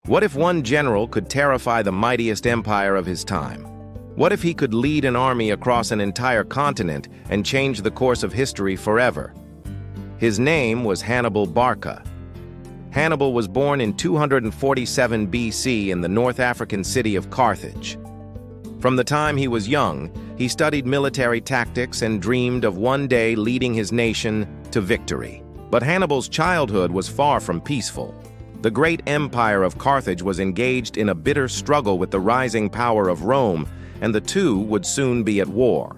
What if one general could terrify the mightiest empire of his time? What if he could lead an army across an entire continent and change the course of history forever? His name was Hannibal Barca. Hannibal was born in 247 BC in the North African city of Carthage. From the time he was young, he studied military tactics and dreamed of one day leading his nation to victory. But Hannibal's childhood was far from peaceful. The great empire of Carthage was engaged in a bitter struggle with the rising power of Rome, and the two would soon be at war.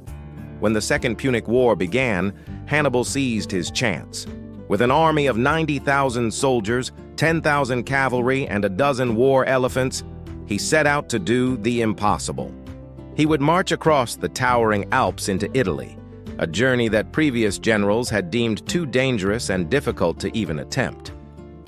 When the Second Punic War began, Hannibal seized his chance. With an army of 90,000 soldiers, 10,000 cavalry, and a dozen war elephants, he set out to do the impossible. He would march across the towering Alps into Italy, a journey that previous generals had deemed too dangerous and difficult to even attempt.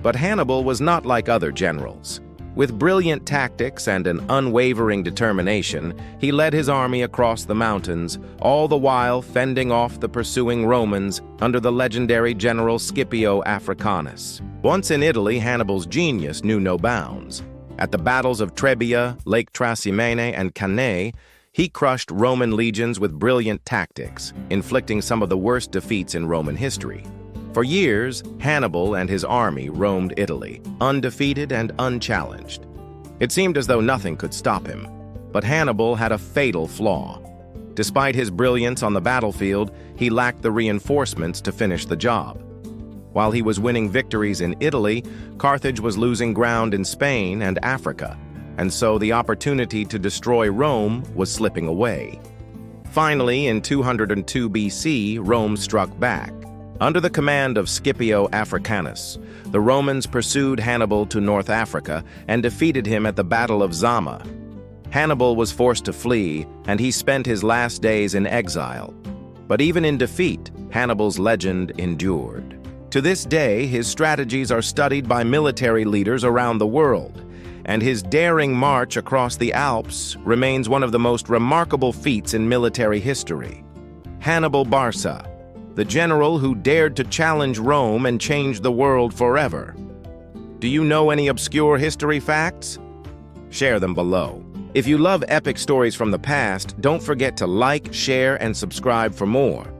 But Hannibal was not like other generals. With brilliant tactics and an unwavering determination, he led his army across the mountains, all the while fending off the pursuing Romans under the legendary General Scipio Africanus. Once in Italy, Hannibal's genius knew no bounds. At the battles of Trebia, Lake Trasimene, and Cannae, he crushed Roman legions with brilliant tactics, inflicting some of the worst defeats in Roman history. For years, Hannibal and his army roamed Italy, undefeated and unchallenged. It seemed as though nothing could stop him. But Hannibal had a fatal flaw. Despite his brilliance on the battlefield, he lacked the reinforcements to finish the job. While he was winning victories in Italy, Carthage was losing ground in Spain and Africa, and so the opportunity to destroy Rome was slipping away. Finally, in 202 BC, Rome struck back. Under the command of Scipio Africanus, the Romans pursued Hannibal to North Africa and defeated him at the Battle of Zama. Hannibal was forced to flee, and he spent his last days in exile. But even in defeat, Hannibal's legend endured. To this day, his strategies are studied by military leaders around the world, and his daring march across the Alps remains one of the most remarkable feats in military history. Hannibal Barca, the general who dared to challenge Rome and change the world forever. Do you know any obscure history facts? Share them below. If you love epic stories from the past, don't forget to like, share, and subscribe for more.